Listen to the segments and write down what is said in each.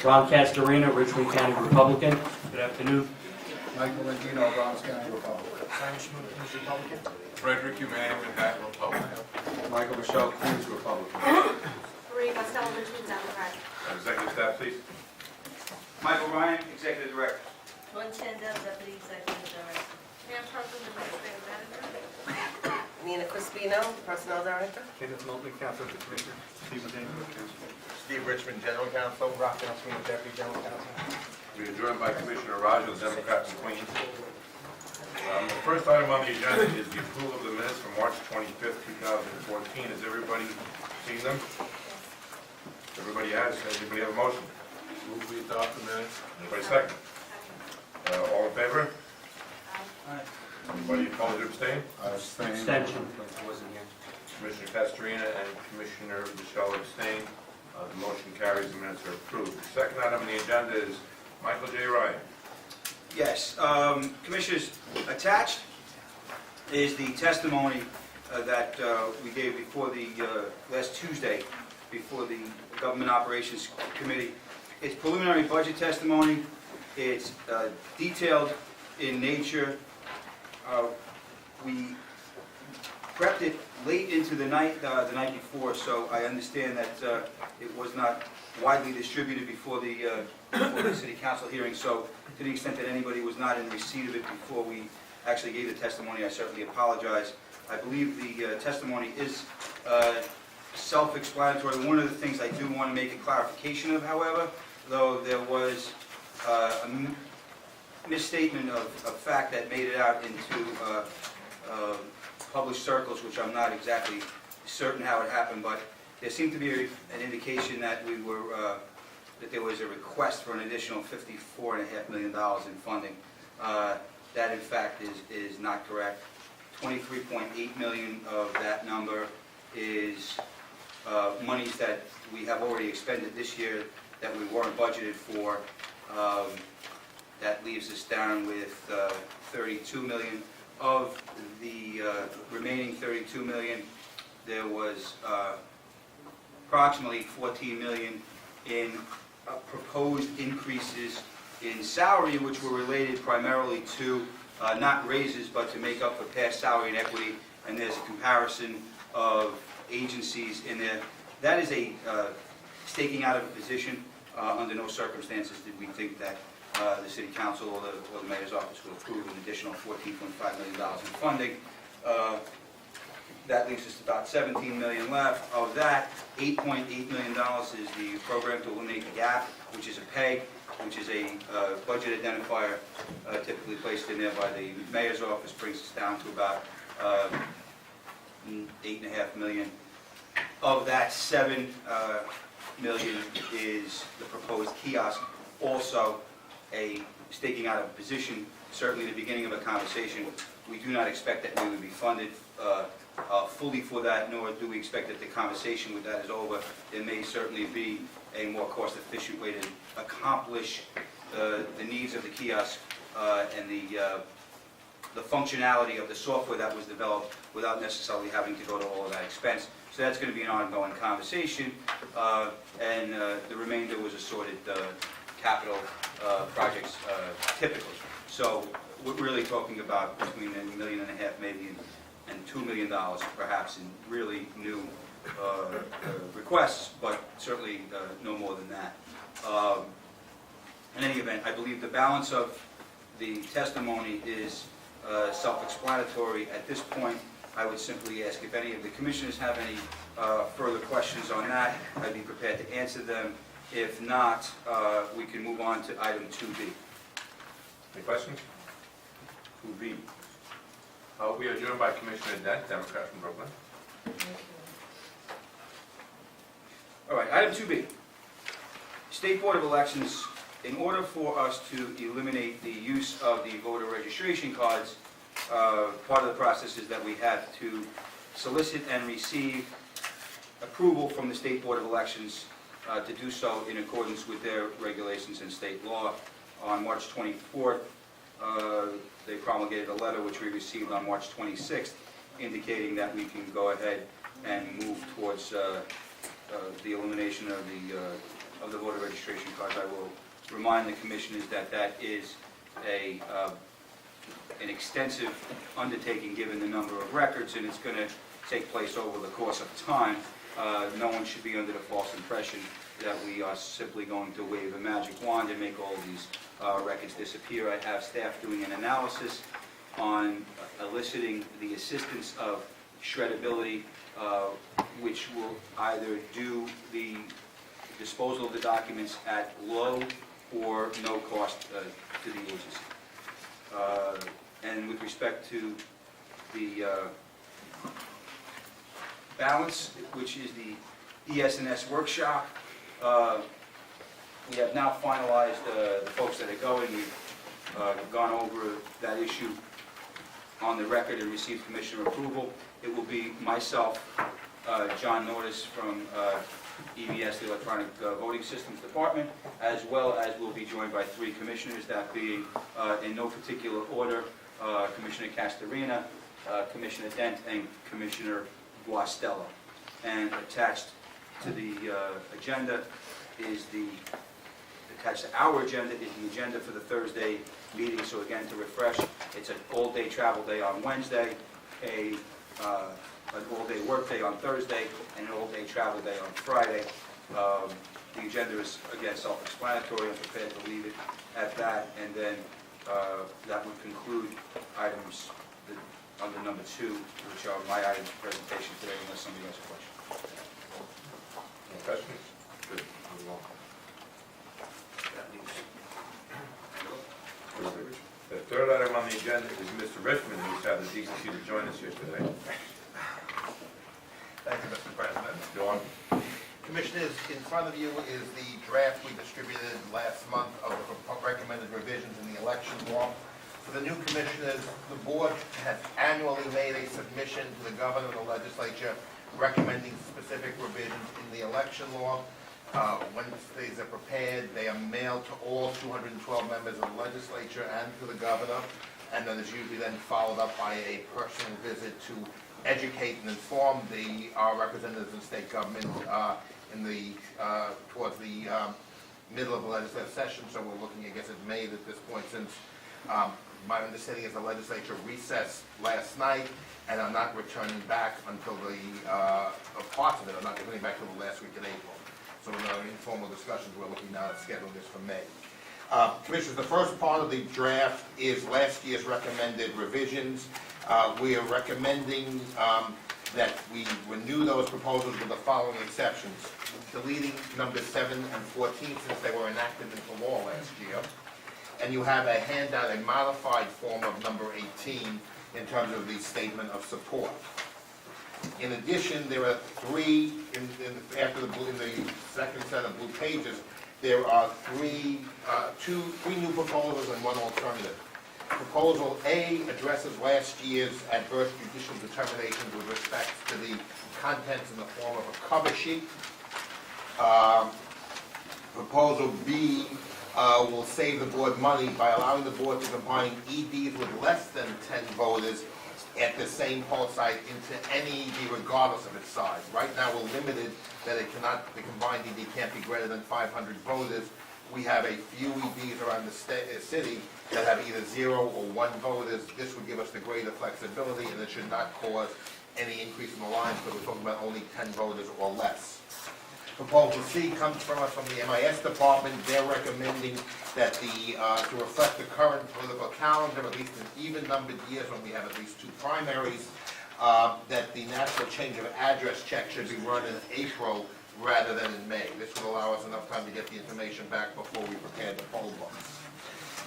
Ron Castorina, Richmond County Republican. Good afternoon. Michael Landino, Bronx County Republican. Republican. Frederick Humane, Manhattan Republican. Michael Michelle Cruz, Republican. Marie Costello, Richmond Democrat. Executive staff, please. Michael Ryan, Executive Director. Dawn Chandel, Deputy Executive Director. Pam Perkins, Administrative Manager. Nina Crispino, Personnel Director. Kenneth Moulton, Council of the Commissioner. Steve Daniel, Council. Steve Richmond, General Counsel. Rock Council, Deputy General Counsel. We are joined by Commissioner Rogers, Democrat from Queens. The first item on the agenda is the approval of the minutes from March 25th, 2014. Has everybody seen them? Everybody has. Does anybody have a motion? Move we adopt the minutes. Anybody second? All in favor? Anybody opposed or abstain? Abstention. Commissioner Castorina and Commissioner Michelle abstain. The motion carries. The minutes are approved. The second item on the agenda is Michael J. Ryan. Yes, Commissioners, attached is the testimony that we gave before the last Tuesday before the Government Operations Committee. It's preliminary budget testimony. It's detailed in nature. We prepped it late into the night before, so I understand that it was not widely distributed before the City Council hearing. So, to the extent that anybody was not in receipt of it before we actually gave the testimony, I certainly apologize. I believe the testimony is self-explanatory. One of the things I do want to make a clarification of, however, though there was a misstatement of fact that made it out into published circles, which I'm not exactly certain how it happened, but there seemed to be an indication that we were that there was a request for an additional $54.5 million in funding. That, in fact, is not correct. $23.8 million of that number is monies that we have already expended this year that we weren't budgeted for. That leaves us down with $32 million. Of the remaining $32 million, there was approximately $14 million in proposed increases in salary, which were related primarily to not raises, but to make up for past salary and equity. And there's a comparison of agencies in there. That is a staking out of a position. Under no circumstances did we think that the City Council or the Mayor's Office would approve an additional $14.5 million in funding. That leaves us about $17 million left. Of that, $8.8 million is the program to eliminate the gap, which is a PEG, which is a budget identifier typically placed in there by the Mayor's Office, brings us down to about $8.5 million. Of that, $7 million is the proposed kiosk, also a staking out of a position, certainly the beginning of a conversation. We do not expect that we would be funded fully for that, nor do we expect that the conversation with that is over. There may certainly be a more cost-efficient way to accomplish the needs of the kiosk and the functionality of the software that was developed without necessarily having to go to all of that expense. So that's going to be an ongoing conversation, and the remainder was assorted capital projects typically. So we're really talking about between $1.5 million maybe and $2 million perhaps in really new requests, but certainly no more than that. In any event, I believe the balance of the testimony is self-explanatory. At this point, I would simply ask if any of the commissioners have any further questions on that. I'd be prepared to answer them. If not, we can move on to item 2B. Any questions? 2B. We are joined by Commissioner Dent, Democrat from Brooklyn. All right, item 2B. State Board of Elections, in order for us to eliminate the use of the voter registration cards, part of the process is that we have to solicit and receive approval from the State Board of Elections to do so in accordance with their regulations and state law. On March 24th, they promulgated a letter which we received on March 26th indicating that we can go ahead and move towards the elimination of the of the voter registration cards. I will remind the commissioners that that is an extensive undertaking given the number of records, and it's going to take place over the course of time. No one should be under the false impression that we are simply going to wave a magic wand and make all of these records disappear. I have staff doing an analysis on eliciting the assistance of shreddability, which will either do the disposal of the documents at low or no cost to the agency. And with respect to the balance, which is the ES&S workshop, we have now finalized the folks that are going. We've gone over that issue on the record and received commissioner approval. It will be myself, John Norris from EVS, the Electronic Voting Systems Department, as well as we'll be joined by 3 commissioners, that being, in no particular order, Commissioner Castorina, Commissioner Dent, and Commissioner Guastella. And attached to the agenda is attached to our agenda is the agenda for the Thursday meeting. So again, to refresh, it's an all-day travel day on Wednesday, an all-day work day on Thursday, and an all-day travel day on Friday. The agenda is, again, self-explanatory. I'm prepared to leave it at that, and then that would conclude items under number 2, which are my items of presentation today, unless somebody has a question. Any questions? Good. Move on. That leaves. The third item on the agenda is Mr. Richmond, who's had the decency to join us here today. Thank you, Mr. President. Go on. Commissioners, in front of you is the draft we distributed last month of the recommended revisions in the election law. For the new commissioners, the board has annually made a submission to the governor and the legislature recommending specific revisions in the election law. Once these are prepared, they are mailed to all 212 members of the legislature and to the governor, and then is usually then followed up by a personal visit to educate and inform our representatives in state government towards the middle of the legislative session. So we're looking, I guess, at May at this point, since my understanding is the legislature recessed last night and are not returning back until parts of it are not returning back until the last week in April. So in our informal discussions, we're looking now at scheduling this for May. Commissioners, the first part of the draft is last year's recommended revisions. We are recommending that we renew those proposals with the following exceptions: deleting numbers 7 and 14 since they were enacted into law last year. And you have a handout, a modified form of number 18 in terms of the statement of support. In addition, there are 3, in the second set of blue pages, there are 3 new proposals and 1 alternative. Proposal A addresses last year's adverse judicial determinations with respect to the contents in the form of a cover sheet. Proposal B will save the board money by allowing the board to combine EDs with less than 10 voters at the same poll site into any ED regardless of its size. Right now, we're limited that the combined ED can't be greater than 500 voters. We have a few EDs around the city that have either 0 or 1 voters. This would give us the greater flexibility, and it should not cause any increase in the lines, but we're talking about only 10 voters or less. Proposal C comes from us from the MIS department. They're recommending that to reflect the current political calendar, at least in even-numbered years when we have at least 2 primaries, that the national change of address check should be run in April rather than in May. This would allow us enough time to get the information back before we prepare the poll books.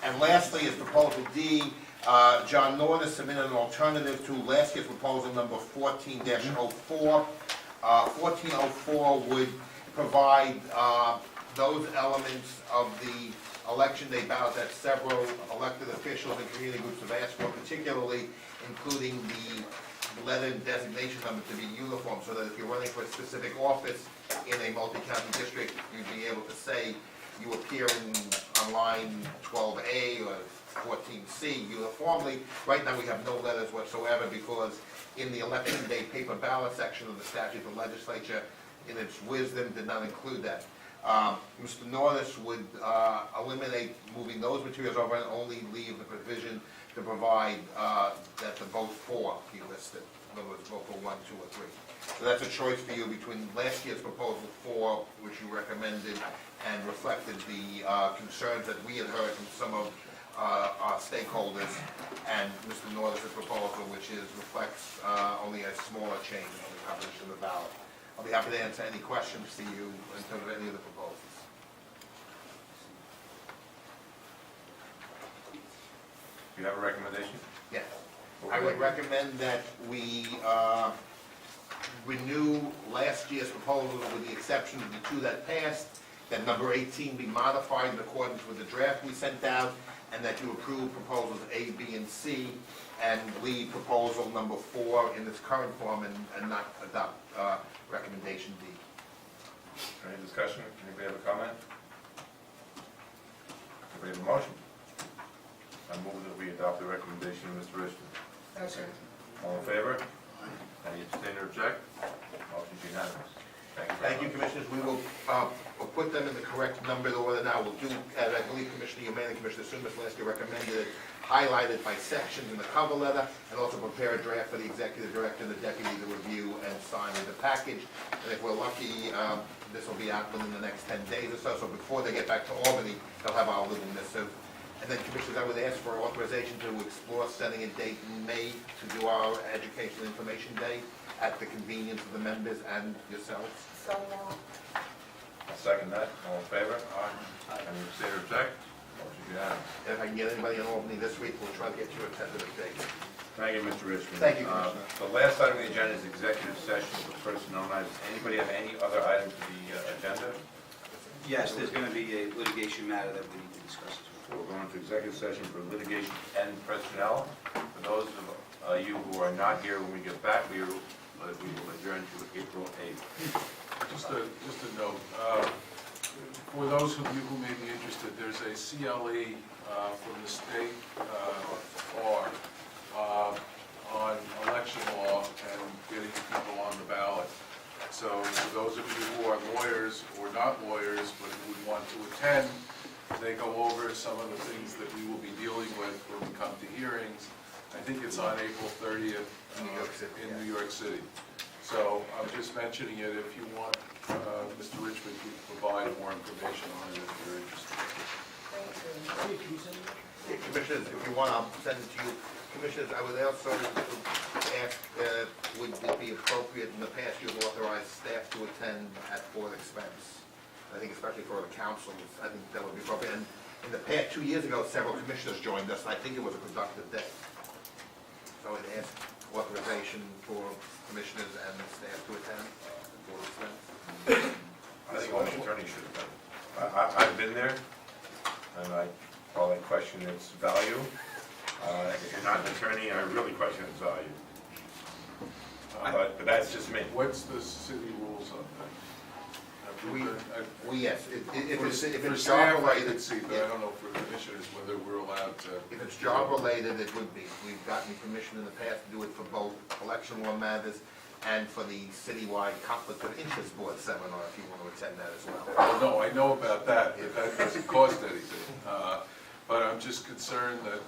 And lastly is proposal D. John Norton submitted an alternative to last year's proposal number 14-04. 1404 would provide those elements of the election day ballot that several elected officials and community groups have asked for, particularly including the letter designation number to be uniform, so that if you're running for a specific office in a multi-county district, you'd be able to say you appear on line 12A or 14C uniformly. Right now we have no letters whatsoever because in the election day paper ballot section of the statute, the legislature, in its wisdom, did not include that. Mr. Norris would eliminate moving those materials over and only leave the provision to provide that the vote for be listed. In other words, vote for 1, 2, or 3. So that's a choice for you between last year's proposal 4, which you recommended and reflected the concerns that we had heard from some of our stakeholders, and Mr. Norris' proposal, which reflects only a smaller change in the composition of the ballot. I'll be happy to answer any questions to you in terms of any of the proposals. Do you have a recommendation? Yes. I would recommend that we renew last year's proposal with the exception of the 2 that passed, that number 18 be modified in accordance with the draft we sent out, and that you approve proposals A, B, and C, and leave proposal number 4 in its current form and not adopt recommendation D. Any discussion? Anybody have a comment? Anybody have a motion? I move that we adopt the recommendation of Mr. Richmond. All in favor? Any abstain or object? Motion's unanimous. Thank you very Thank you, much. Commissioners. We'll put them in the correct numbered order now. We'll do, as I believe Commissioner Humane and Commissioner Sumas last year recommended it, highlighted by sections in the cover letter, and also prepare a draft for the executive director and the deputy to review and sign with the package. And if we're lucky, this will be out within the next 10 days or so. So before they get back to Albany, they'll have our little missive. And then, Commissioners, I would ask for authorization to explore setting a date in May to do our Educational Information Day at the convenience of the members and yourselves. So now, I'll second that. All in favor? Aye. Any abstain or object? Motion's unanimous. If I can get anybody in Albany this week, we'll try to get you a tentative date. Thank you, Mr. Richmond. Thank you, Commissioner. The last item on the agenda is executive session for personnel matters. Anybody have any other items for the agenda? Yes, there's going to be a litigation matter that we need to discuss as well. So we're going to executive session for litigation and personnel. For those of you who are not here when we get back, we will adjourn to April 8th. Just a note, for those of you who may be interested, there's a CLE from the state bar on election law and getting people on the ballot. So for those of you who are lawyers or not lawyers but who would want to attend, they go over some of the things that we will be dealing with when we come to hearings. I think it's on April 30th in New York City. So I'm just mentioning it if you want Mr. Richmond to provide more information on it if you're interested. Commissioners, if you want, I'll send it to you. Commissioners, I would also ask, would it be appropriate, in the past you've authorized staff to attend at board expense? I think especially for the councils, I think that would be appropriate. And in the past, 2 years ago, several commissioners joined us, and I think it was a productive day. So I'd ask authorization for commissioners and staff to attend at board expense. I think all the attorneys should have done it. I've been there, and I probably question its value. If you're not an attorney, I really question its value. But that's just me. What's the city rules on that? Yes, if For it's staff, job I related, could see, but I don't know for commissioners whether we're allowed to. if it's job related, it would be. We've gotten permission in the past to do it for both election law matters and for the citywide conflict of interest board seminar, if you want to attend that as well. Oh, no, I know about that, but that doesn't cost anything. But I'm just concerned that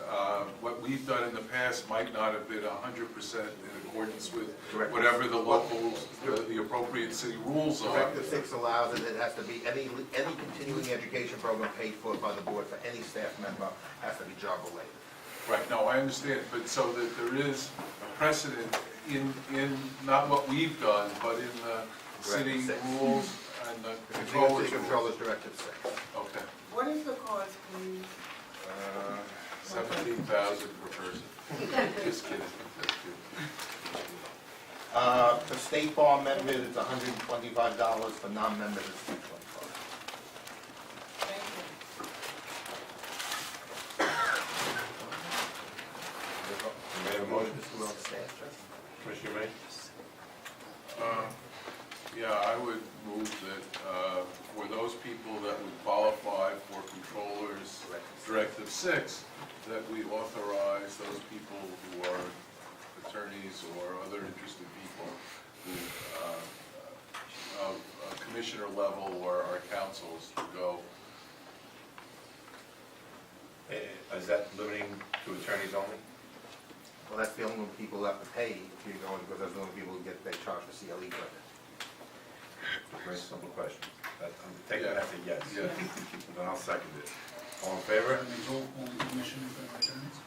what we've done in the past might not have been 100% in accordance with whatever the local, the appropriate city rules are. Directive 6 allows it, it has to be, any continuing education program paid for by the board for any staff member has to be job related. Right, no, I understand, but so that there is a precedent in not what we've done, but in the city Directive 6. rules and the City controllers. Controller's Directive 6. Okay, What is the cost, please? 17,000 per person. Just kidding. That's good. For state bar members, it's $125. For non-members, it's $225. Thank you. You made a motion, Commissioner May? Yeah, I would move that for those people that would qualify for Controller's Directive 6, that we authorize those people who are attorneys or other interested people who commissioner level or our councils to go. Is that limiting to attorneys only? Well, that's the only people who have to pay if you're going, because those are the only people who get, they charge for CLE credit. Very simple question. I'm taking that as a yes. Yeah. Then I'll second it. All in favor? And these all only commissioners that are attorneys?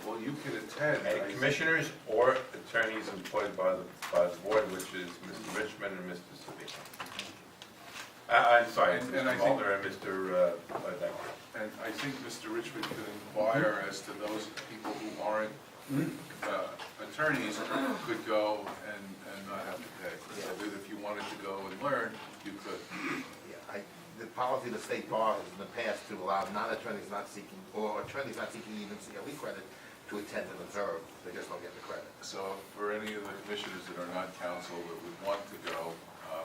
Well, you can attend. Any commissioners or attorneys employed by the board, which is Mr. Richmond and Mr. Sabino. I'm sorry, And I Mr. think- Mulder and Mr. Decker. And I think Mr. Richmond could inquire as to those people who aren't attorneys could go and not have to pay. So that if you wanted to go and learn, you could. Yeah, the policy of the state bar has in the past to allow non-attorneys not seeking, or attorneys not seeking even CLE credit to attend and observe. They just don't get the credit. So for any of the commissioners that are not counsel that would want to go,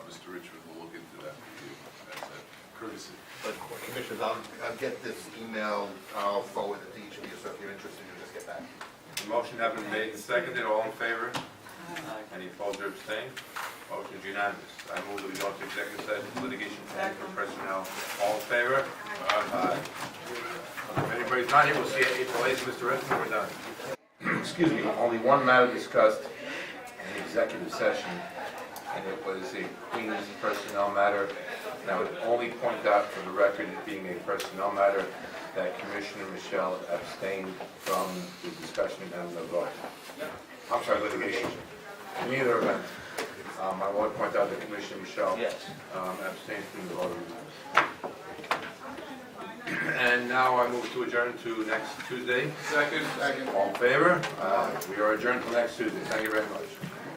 Mr. Richmond will look into that for you as a courtesy. But commissioners, I'll get this email, I'll forward it to each of you, so if you're interested, you just get back. The motion has been made and seconded. All in favor? Any opposed or abstained? Motion is unanimous. I move that we go into executive session, litigation, and for personnel. All in favor? Aye. If anybody's not here, we'll see you at April 8th. Mr. Richmond, we're done. Excuse me, only one matter discussed in the executive session, and it was a Queens personnel matter. And I would only point out for the record, it being a personnel matter, that Commissioner Michelle abstained from the discussion and the vote. I'm sorry, litigation. In either event, I want to point out that Commissioner Michelle abstained from the vote. And now I move to adjourn to next Tuesday. Second. All in favor? We are adjourned till next Tuesday. Thank you very much.